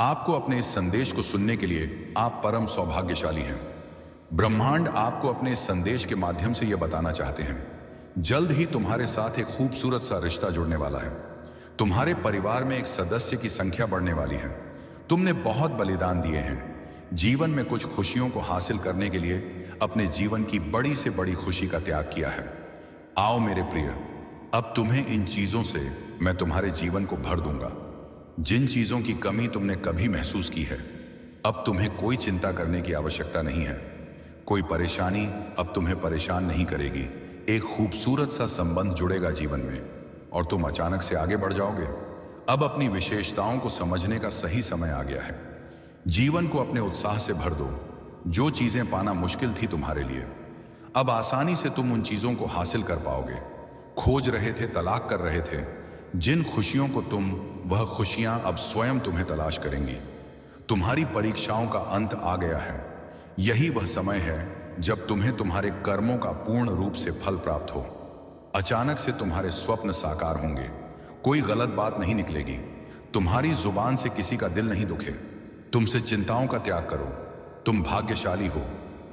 आपको अपने इस संदेश को सुनने के लिए आप परम सौभाग्यशाली हैं। ब्रह्मांड आपको अपने इस संदेश के माध्यम से यह बताना चाहते हैं, जल्द ही तुम्हारे साथ एक खूबसूरत सा रिश्ता जुड़ने वाला है। तुम्हारे परिवार में एक सदस्य की संख्या बढ़ने वाली है। तुमने बहुत बलिदान दिए हैं। जीवन में कुछ खुशियों को हासिल करने के लिए अपने जीवन की बड़ी से बड़ी खुशी का त्याग किया है। आओ मेरे प्रिय, अब तुम्हें इन चीजों से मैं तुम्हारे जीवन को भर दूंगा। जिन चीजों की कमी तुमने कभी महसूस की है, अब तुम्हें कोई चिंता करने की आवश्यकता नहीं है। कोई परेशानी अब तुम्हें परेशान नहीं करेगी। एक खूबसूरत सा संबंध जुड़ेगा जीवन में और तुम अचानक से आगे बढ़ जाओगे। अब अपनी विशेषताओं को समझने का सही समय आ गया है। जीवन को अपने उत्साह से भर दो। जो चीजें पाना मुश्किल थी तुम्हारे लिए, अब आसानी से तुम उन चीजों को हासिल कर पाओगे। खोज रहे थे, तलाक कर रहे थे जिन खुशियों को तुम, वह खुशियां अब स्वयं तुम्हें तलाश करेंगी। तुम्हारी परीक्षाओं का अंत आ गया है। यही वह समय है जब तुम्हें तुम्हारे कर्मों का पूर्ण रूप से फल प्राप्त हो। अचानक से तुम्हारे स्वप्न साकार होंगे। कोई गलत बात नहीं निकलेगी। तुम्हारी जुबान से किसी का दिल नहीं दुखे। तुमसे चिंताओं का त्याग करो। तुम भाग्यशाली हो।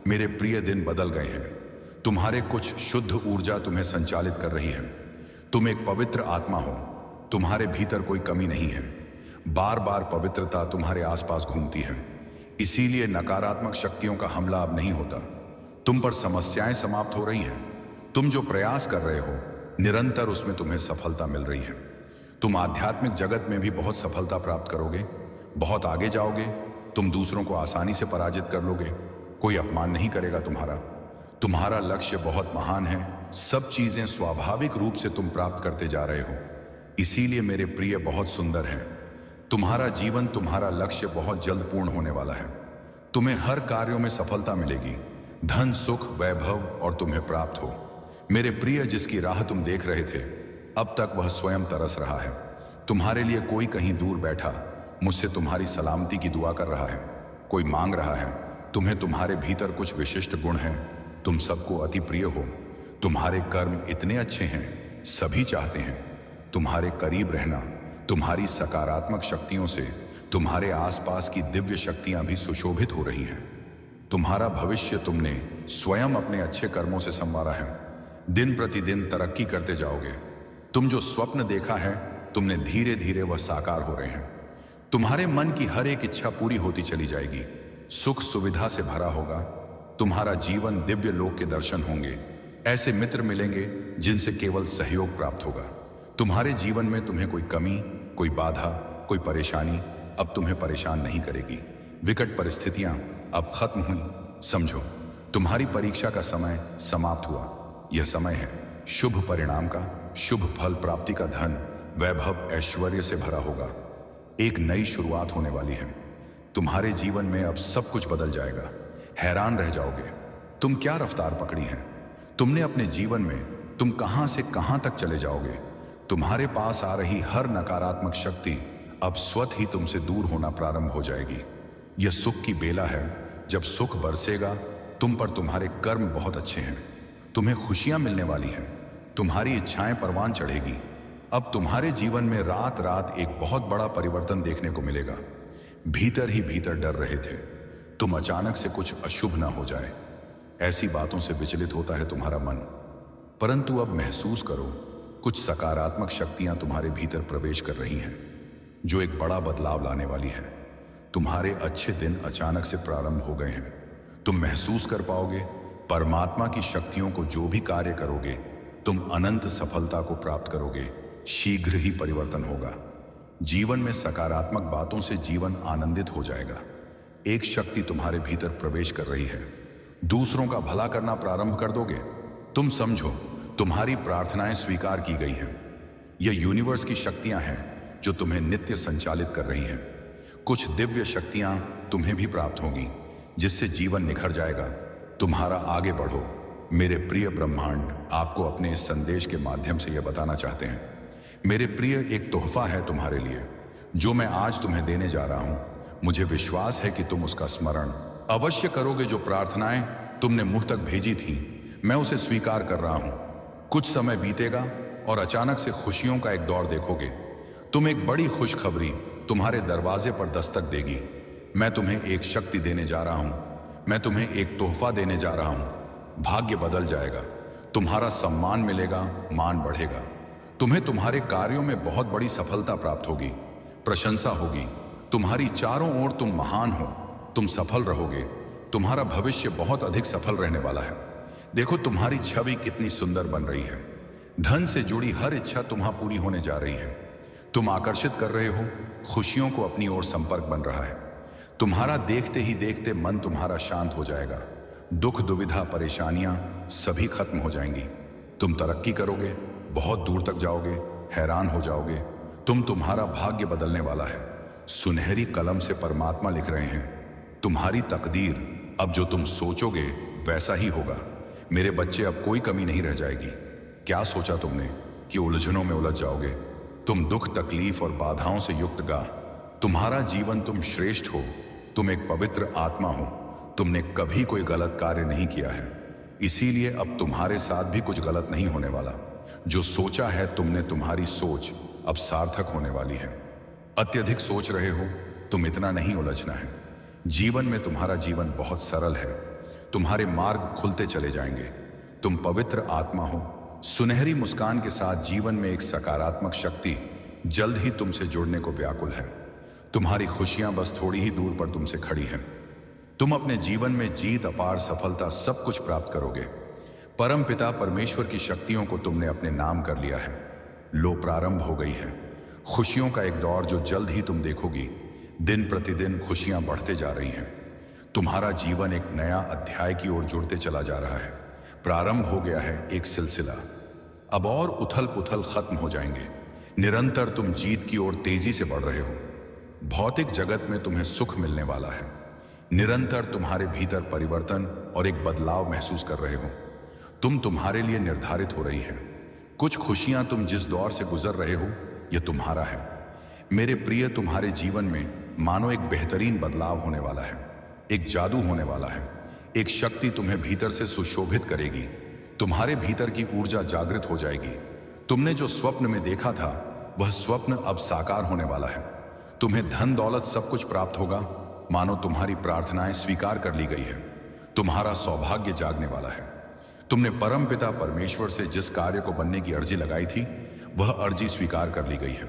मेरे प्रिय, दिन बदल गए हैं। तुम्हारे कुछ शुद्ध ऊर्जा तुम्हें संचालित कर रही है। तुम एक पवित्र आत्मा हो। तुम्हारे भीतर कोई कमी नहीं है। बार बार पवित्रता तुम्हारे आसपास घूमती है। इसीलिए नकारात्मक शक्तियों का हमला अब नहीं होता। तुम पर समस्याएं समाप्त हो रही हैं। तुम जो प्रयास कर रहे हो, निरंतर उसमें तुम्हें सफलता मिल रही है। तुम आध्यात्मिक जगत में भी बहुत सफलता प्राप्त करोगे। बहुत आगे जाओगे। तुम दूसरों को आसानी से पराजित कर लोगे। कोई अपमान नहीं करेगा तुम्हारा। तुम्हारा लक्ष्य बहुत महान है। सब चीजें स्वाभाविक रूप से तुम प्राप्त करते जा रहे हो। इसीलिए मेरे प्रिय, बहुत सुंदर है। तुम्हारा जीवन, तुम्हारा लक्ष्य बहुत जल्द पूर्ण होने वाला है। तुम्हें हर कार्यों में सफलता मिलेगी। धन, सुख, वैभव और तुम्हें प्राप्त हो। मेरे प्रिय, जिसकी राह तुम देख रहे थे, अब तक वह स्वयं तरस रहा है। तुम्हारे लिए कोई कहीं दूर बैठा मुझसे तुम्हारी सलामती की दुआ कर रहा है। कोई मांग रहा है। तुम्हें तुम्हारे भीतर कुछ विशिष्ट गुण हैं। तुम सबको अति प्रिय हो। तुम्हारे कर्म इतने अच्छे हैं, सभी चाहते हैं तुम्हारे करीब रहना। तुम्हारी सकारात्मक शक्तियों से तुम्हारे आसपास की दिव्य शक्तियां भी सुशोभित हो रही हैं। तुम्हारा भविष्य तुमने स्वयं अपने अच्छे कर्मों से संवारा है। दिन प्रतिदिन तरक्की करते जाओगे। तुम जो स्वप्न देखा है, तुमने धीरे धीरे वह साकार हो रहे हैं। तुम्हारे मन की हर एक इच्छा पूरी होती चली जाएगी। सुख सुविधा से भरा होगा। तुम्हारा जीवन दिव्य लोक के दर्शन होंगे। ऐसे मित्र मिलेंगे जिनसे केवल सहयोग प्राप्त होगा। तुम्हारे जीवन में तुम्हें कोई कमी, कोई बाधा, कोई परेशानी अब तुम्हें परेशान नहीं करेगी। विकट परिस्थितियां अब खत्म हुई। समझो, तुम्हारी परीक्षा का समय समाप्त हुआ। यह समय है शुभ परिणाम का, शुभ फल प्राप्ति का। धन, वैभव, ऐश्वर्य से भरा होगा। एक नई शुरुआत होने वाली है। तुम्हारे जीवन में अब सब कुछ बदल जाएगा। हैरान रह जाओगे, तुम क्या रफ्तार पकड़ी है। तुमने अपने जीवन में तुम कहां से कहां तक चले जाओगे। तुम्हारे पास आ रही हर नकारात्मक शक्ति अब स्वतः ही तुमसे दूर होना प्रारंभ हो जाएगी। यह सुख की बेला है। जब सुख बरसेगा तुम पर, तुम्हारे कर्म बहुत अच्छे हैं। तुम्हें खुशियां मिलने वाली हैं। तुम्हारी इच्छाएं परवान चढ़ेगी। अब तुम्हारे जीवन में रात रात एक बहुत बड़ा परिवर्तन देखने को मिलेगा। भीतर ही भीतर डर रहे थे तुम, अचानक से कुछ अशुभ ना हो जाए। ऐसी बातों से विचलित होता है तुम्हारा मन, परंतु अब महसूस करो, कुछ सकारात्मक शक्तियां तुम्हारे भीतर प्रवेश कर रही हैं, जो एक बड़ा बदलाव लाने वाली है। तुम्हारे अच्छे दिन अचानक से प्रारंभ हो गए हैं। तुम महसूस कर पाओगे, परमात्मा की शक्तियों को जो भी कार्य करोगे, तुम अनंत सफलता को प्राप्त करोगे। शीघ्र ही परिवर्तन होगा। जीवन में सकारात्मक बातों से जीवन आनंदित हो जाएगा। एक शक्ति तुम्हारे भीतर प्रवेश कर रही है। दूसरों का भला करना प्रारंभ कर दोगे। तुम समझो, तुम्हारी प्रार्थनाएं स्वीकार की गई हैं। यह यूनिवर्स की शक्तियां हैं जो तुम्हें नित्य संचालित कर रही हैं। कुछ दिव्य शक्तियां तुम्हें भी प्राप्त होंगी, जिससे जीवन निखर जाएगा। तुम्हारा आगे बढ़ो। मेरे प्रिय, ब्रह्मांड आपको अपने इस संदेश के माध्यम से यह बताना चाहते हैं। मेरे प्रिय, एक तोहफा है तुम्हारे लिए जो मैं आज तुम्हें देने जा रहा हूं। मुझे विश्वास है कि तुम उसका स्मरण अवश्य करोगे। जो प्रार्थनाएं तुमने मुझ तक भेजी थी, मैं उसे स्वीकार कर रहा हूं। कुछ समय बीतेगा और अचानक से खुशियों का एक दौर देखोगे। तुम एक बड़ी खुशखबरी तुम्हारे दरवाजे पर दस्तक देगी। मैं तुम्हें एक शक्ति देने जा रहा हूं, मैं तुम्हें एक तोहफा देने जा रहा हूं। भाग्य बदल जाएगा, तुम्हारा सम्मान मिलेगा, मान बढ़ेगा। तुम्हें तुम्हारे कार्यों में बहुत बड़ी सफलता प्राप्त होगी, प्रशंसा होगी। तुम्हारी चारों ओर तुम महान हो, तुम सफल रहोगे। तुम्हारा भविष्य बहुत अधिक सफल रहने वाला है। देखो तुम्हारी छवि कितनी सुंदर बन रही है। धन से जुड़ी हर इच्छा तुम्हां पूरी होने जा रही है। तुम आकर्षित कर रहे हो, खुशियों को अपनी ओर संपर्क बन रहा है। तुम्हारा देखते ही देखते मन तुम्हारा शांत हो जाएगा। दुख, दुविधा, परेशानियां सभी खत्म हो जाएंगी। तुम तरक्की करोगे, बहुत दूर तक जाओगे, हैरान हो जाओगे। तुम्हारा भाग्य बदलने वाला है। सुनहरी कलम से परमात्मा लिख रहे हैं, तुम्हारी तकदीर अब जो तुम सोचोगे वैसा ही होगा। मेरे बच्चे, अब कोई कमी नहीं रह जाएगी। क्या सोचा तुमने कि उलझनों में उलझ जाओगे? तुम दुख, तकलीफ और बाधाओं से युक्त गा। तुम्हारा जीवन, तुम श्रेष्ठ हो, तुम एक पवित्र आत्मा हो। तुमने कभी कोई गलत कार्य नहीं किया है, इसीलिए अब तुम्हारे साथ भी कुछ गलत नहीं होने वाला। जो सोचा है तुमने, तुम्हारी सोच अब सार्थक होने वाली है। अत्यधिक सोच रहे हो, तुम इतना नहीं उलझना है। जीवन में तुम्हारा जीवन बहुत सरल है। तुम्हारे मार्ग खुलते चले जाएंगे। तुम पवित्र आत्मा हो। सुनहरी मुस्कान के साथ जीवन में एक सकारात्मक शक्ति जल्द ही तुमसे जुड़ने को व्याकुल है। तुम्हारी खुशियां बस थोड़ी ही दूर पर तुमसे खड़ी हैं। तुम अपने जीवन में जीत, अपार सफलता, सब कुछ प्राप्त करोगे। परम पिता परमेश्वर की शक्तियों को तुमने अपने नाम कर लिया है। लो, प्रारंभ हो गई है खुशियों का एक दौर जो जल्द ही तुम देखोगी। दिन प्रतिदिन खुशियां बढ़ते जा रही हैं। तुम्हारा जीवन एक नया अध्याय की ओर जुड़ते चला जा रहा है। प्रारंभ हो गया है एक सिलसिला। अब और उथल पुथल खत्म हो जाएंगे। निरंतर तुम जीत की ओर तेजी से बढ़ रहे हो। भौतिक जगत में तुम्हें सुख मिलने वाला है। निरंतर तुम्हारे भीतर परिवर्तन और एक बदलाव महसूस कर रहे हो। तुम्हारे लिए निर्धारित हो रही है। कुछ खुशियां तुम जिस दौर से गुजर रहे हो, यह तुम्हारा है। मेरे प्रिय, तुम्हारे जीवन में मानो एक बेहतरीन बदलाव होने वाला है। एक जादू होने वाला है। एक शक्ति तुम्हें भीतर से सुशोभित करेगी। तुम्हारे भीतर की ऊर्जा जागृत हो जाएगी। तुमने जो स्वप्न में देखा था, वह स्वप्न अब साकार होने वाला है। तुम्हें धन दौलत सब कुछ प्राप्त होगा, मानो तुम्हारी प्रार्थनाएं स्वीकार कर ली गई है। तुम्हारा सौभाग्य जागने वाला है। तुमने परम पिता परमेश्वर से जिस कार्य को बनने की अर्जी लगाई थी, वह अर्जी स्वीकार कर ली गई है।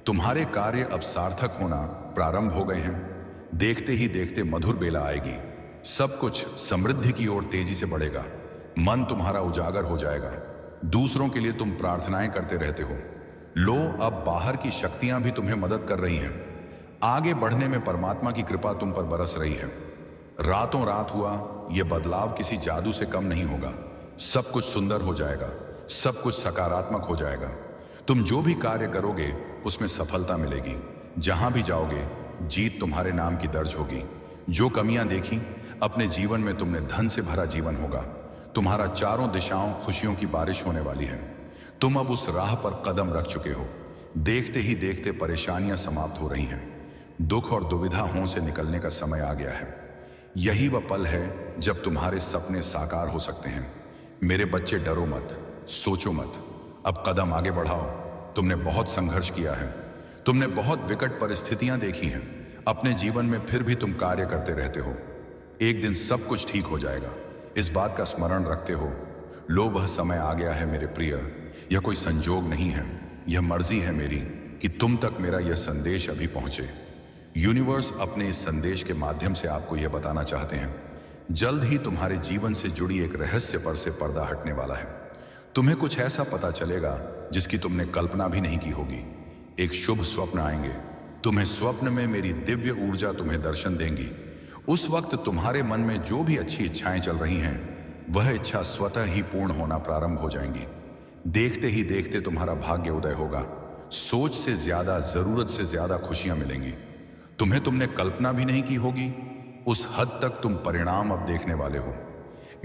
तुम्हारे कार्य अब सार्थक होना प्रारंभ हो गए हैं। देखते ही देखते मधुर बेला आएगी। सब कुछ समृद्धि की ओर तेजी से बढ़ेगा। मन तुम्हारा उजागर हो जाएगा। दूसरों के लिए तुम प्रार्थनाएं करते रहते हो। लो, अब बाहर की शक्तियां भी तुम्हें मदद कर रही हैं। आगे बढ़ने में परमात्मा की कृपा तुम पर बरस रही है। रातों रात हुआ यह बदलाव किसी जादू से कम नहीं होगा। सब कुछ सुंदर हो जाएगा। सब कुछ सकारात्मक हो जाएगा। तुम जो भी कार्य करोगे उसमें सफलता मिलेगी। जहां भी जाओगे जीत तुम्हारे नाम की दर्ज होगी। जो कमियां देखी, अपने जीवन में तुमने धन से भरा जीवन होगा। तुम्हारा चारों दिशाओं खुशियों की बारिश होने वाली है। तुम अब उस राह पर कदम रख चुके हो। देखते ही देखते परेशानियां समाप्त हो रही हैं। दुख और दुविधाओं से निकलने का समय आ गया है। यही वह पल है जब तुम्हारे सपने साकार हो सकते हैं। मेरे बच्चे, डरो मत, सोचो मत, अब कदम आगे बढ़ाओ। तुमने बहुत संघर्ष किया है। तुमने बहुत विकट परिस्थितियां देखी हैं। अपने जीवन में फिर भी तुम कार्य करते रहते हो। एक दिन सब कुछ ठीक हो जाएगा, इस बात का स्मरण रखते हो। लो, वह समय आ गया है मेरे प्रिय। यह कोई संजोग नहीं है, यह मर्जी है मेरी कि तुम तक मेरा यह संदेश अभी पहुंचे। यूनिवर्स अपने इस संदेश के माध्यम से आपको यह बताना चाहते हैं, जल्द ही तुम्हारे जीवन से जुड़ी एक रहस्य पर से पर्दा हटने वाला है। तुम्हें कुछ ऐसा पता चलेगा जिसकी तुमने कल्पना भी नहीं की होगी। एक शुभ स्वप्न आएंगे। तुम्हें स्वप्न में मेरी दिव्य ऊर्जा तुम्हें दर्शन देंगी। उस वक्त तुम्हारे मन में जो भी अच्छी इच्छाएं चल रही हैं, वह इच्छा स्वतः ही पूर्ण होना प्रारंभ हो जाएंगी। देखते ही देखते तुम्हारा भाग्य उदय होगा। सोच से ज्यादा, जरूरत से ज्यादा खुशियां मिलेंगी। तुमने कल्पना भी नहीं की होगी। उस हद तक तुम परिणाम अब देखने वाले हो।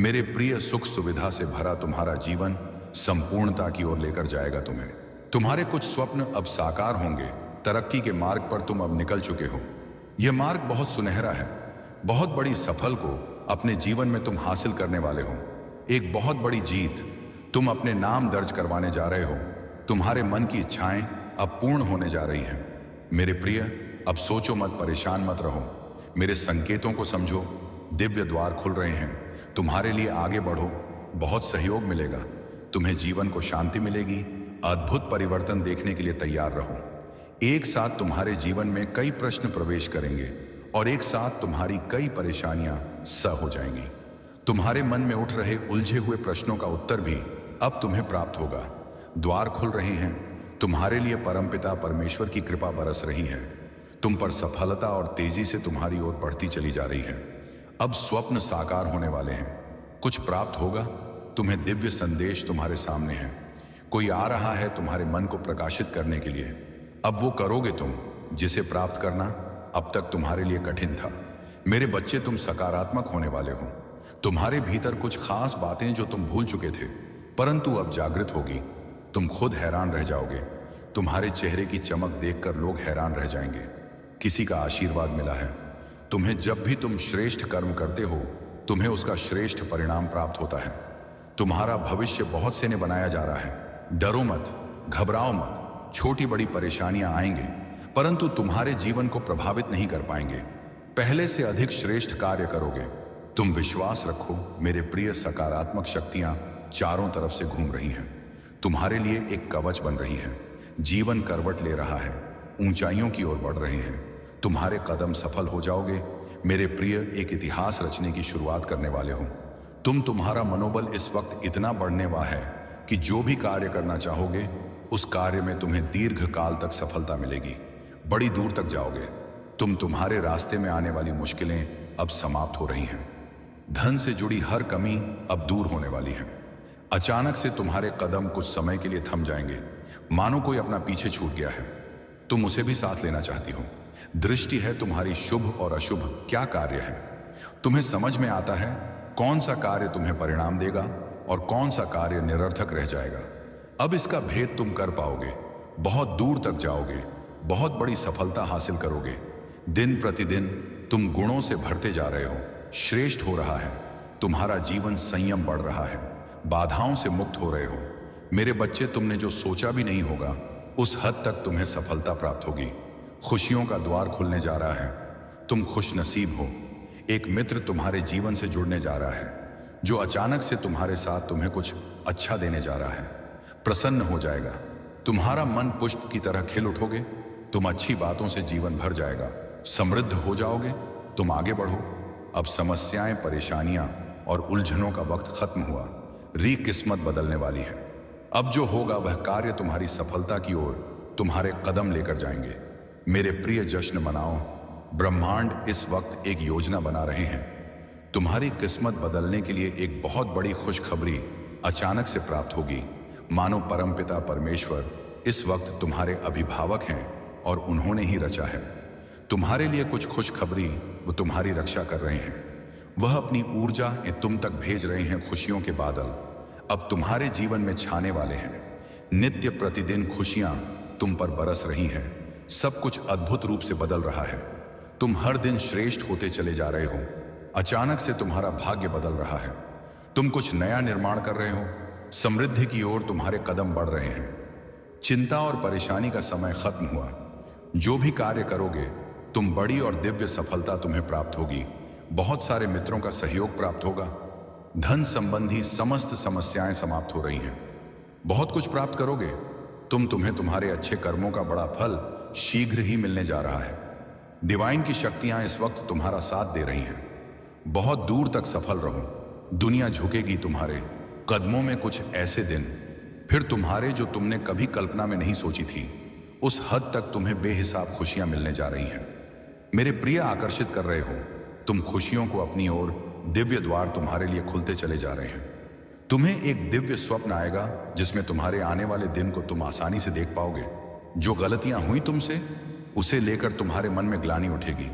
मेरे प्रिय, सुख सुविधा से भरा तुम्हारा जीवन संपूर्णता की ओर लेकर जाएगा तुम्हें। तुम्हारे कुछ स्वप्न अब साकार होंगे। तरक्की के मार्ग पर तुम अब निकल चुके हो। यह मार्ग बहुत सुनहरा है। बहुत बड़ी सफल को अपने जीवन में तुम हासिल करने वाले हो। एक बहुत बड़ी जीत तुम अपने नाम दर्ज करवाने जा रहे हो। तुम्हारे मन की इच्छाएं अब पूर्ण होने जा रही हैं। मेरे प्रिय, अब सोचो मत, परेशान मत रहो, मेरे संकेतों को समझो। दिव्य द्वार खुल रहे हैं तुम्हारे लिए, आगे बढ़ो, बहुत सहयोग मिलेगा, तुम्हें जीवन को शांति मिलेगी। अद्भुत परिवर्तन देखने के लिए तैयार रहो। एक साथ तुम्हारे जीवन में कई प्रश्न प्रवेश करेंगे और एक साथ तुम्हारी कई परेशानियां स हो जाएंगी। तुम्हारे मन में उठ रहे उलझे हुए प्रश्नों का उत्तर भी अब तुम्हें प्राप्त होगा। द्वार खुल रहे हैं तुम्हारे लिए, परमपिता परमेश्वर की कृपा बरस रही है, तुम पर सफलता और तेजी से तुम्हारी ओर बढ़ती चली जा रही है। अब स्वप्न साकार होने वाले हैं, कुछ प्राप्त होगा, तुम्हें दिव्य संदेश तुम्हारे सामने है। कोई आ रहा है तुम्हारे मन को प्रकाशित करने के लिए। अब वो करोगे तुम जिसे प्राप्त करना अब तक तुम्हारे लिए कठिन था। मेरे बच्चे, तुम सकारात्मक होने वाले हो। तुम्हारे भीतर कुछ खास बातें जो तुम भूल चुके थे, परंतु अब जागृत होगी। तुम खुद हैरान रह जाओगे। तुम्हारे चेहरे की चमक देखकर लोग हैरान रह जाएंगे। किसी का आशीर्वाद मिला है तुम्हें। जब भी तुम श्रेष्ठ कर्म करते हो, तुम्हें उसका श्रेष्ठ परिणाम प्राप्त होता है। तुम्हारा भविष्य बहुत से ने बनाया जा रहा है। डरो मत, घबराओ मत। छोटी बड़ी परेशानियां आएंगे, परंतु तुम्हारे जीवन को प्रभावित नहीं कर पाएंगे। पहले से अधिक श्रेष्ठ कार्य करोगे। तुम विश्वास रखो, मेरे प्रिय, सकारात्मक शक्तियां चारों तरफ से घूम रही हैं, तुम्हारे लिए एक कवच बन रही है। जीवन करवट ले रहा है, ऊंचाइयों की ओर बढ़ रहे हैं। तुम्हारे कदम सफल हो जाओगे। मेरे प्रिय, एक इतिहास रचने की शुरुआत करने वाले हो। तुम्हारा मनोबल इस वक्त इतना बढ़ने वाला है कि जो भी कार्य करना चाहोगे उस कार्य में तुम्हें दीर्घ काल तक सफलता मिलेगी। बड़ी दूर तक जाओगे। तुम्हारे रास्ते में आने वाली मुश्किलें अब समाप्त हो रही हैं। धन से जुड़ी हर कमी अब दूर होने वाली है। अचानक से तुम्हारे कदम कुछ समय के लिए थम जाएंगे, मानो कोई अपना पीछे छूट गया है। तुम उसे भी साथ लेना चाहती हो। दृष्टि है तुम्हारी शुभ और अशुभ क्या कार्य है। तुम्हें समझ में आता है कौन सा कार्य तुम्हें परिणाम देगा और कौन सा कार्य निरर्थक रह जाएगा। अब इसका भेद तुम कर पाओगे। बहुत दूर तक जाओगे, बहुत बड़ी सफलता हासिल करोगे। दिन प्रतिदिन तुम गुणों से भरते जा रहे हो, श्रेष्ठ हो रहा है। तुम्हारा जीवन संयम बढ़ रहा है, बाधाओं से मुक्त हो रहे हो। मेरे बच्चे, तुमने जो सोचा भी नहीं होगा उस हद तक तुम्हें सफलता प्राप्त होगी। खुशियों का द्वार खुलने जा रहा है। तुम खुश नसीब हो। एक मित्र तुम्हारे जीवन से जुड़ने जा रहा है जो अचानक से तुम्हारे साथ तुम्हें कुछ अच्छा देने जा रहा है। प्रसन्न हो जाएगा। तुम्हारा मन पुष्प की तरह खिल उठोगे। तुम अच्छी बातों से जीवन भर जाएगा। समृद्ध हो जाओगे। तुम आगे बढ़ो। अब समस्याएं, परेशानियां और उलझनों का वक्त खत्म हुआ। किस्मत बदलने वाली है। अब जो होगा वह कार्य तुम्हारी सफलता की ओर तुम्हारे कदम लेकर जाएंगे। मेरे प्रिय, जश्न मनाओ। ब्रह्मांड इस वक्त एक योजना बना रहे हैं। तुम्हारी किस्मत बदलने के लिए एक बहुत बड़ी खुशखबरी अचानक से प्राप्त होगी। मानो परमपिता परमेश्वर इस वक्त तुम्हारे अभिभावक हैं और उन्होंने ही रचा है। तुम्हारे लिए कुछ खुशखबरी वो तुम्हारी रक्षा कर रहे हैं। वह अपनी ऊर्जा तुम तक भेज रहे हैं। खुशियों के बादल अब तुम्हारे जीवन में छाने वाले हैं। नित्य प्रतिदिन खुशियां तुम पर बरस रही हैं। सब कुछ अद्भुत रूप से बदल रहा है। तुम हर दिन श्रेष्ठ होते चले जा रहे हो। अचानक से तुम्हारा भाग्य बदल रहा है। तुम कुछ नया निर्माण कर रहे हो। समृद्धि की ओर तुम्हारे कदम बढ़ रहे हैं। चिंता और परेशानी का समय खत्म हुआ। जो भी कार्य करोगे तुम बड़ी और दिव्य सफलता तुम्हें प्राप्त होगी। बहुत सारे मित्रों का सहयोग प्राप्त होगा। धन संबंधी समस्त समस्याएं समाप्त हो रही हैं। बहुत कुछ प्राप्त करोगे। तुम्हें तुम्हारे अच्छे कर्मों का बड़ा फल शीघ्र ही मिलने जा रहा है। डिवाइन की शक्तियां इस वक्त तुम्हारा साथ दे रही हैं। बहुत दूर तक सफल रहो। दुनिया झुकेगी तुम्हारे कदमों में। कुछ ऐसे दिन फिर तुम्हारे जो तुमने कभी कल्पना में नहीं सोची थी, उस हद तक तुम्हें बेहिसाब खुशियां मिलने जा रही हैं। मेरे प्रिय, आकर्षित कर रहे हो तुम खुशियों को अपनी ओर। दिव्य द्वार तुम्हारे लिए खुलते चले जा रहे हैं। तुम्हें एक दिव्य स्वप्न आएगा जिसमें तुम्हारे आने वाले दिन को तुम आसानी से देख पाओगे। जो गलतियां हुई तुमसे, उसे लेकर तुम्हारे मन में ग्लानि उठेगी।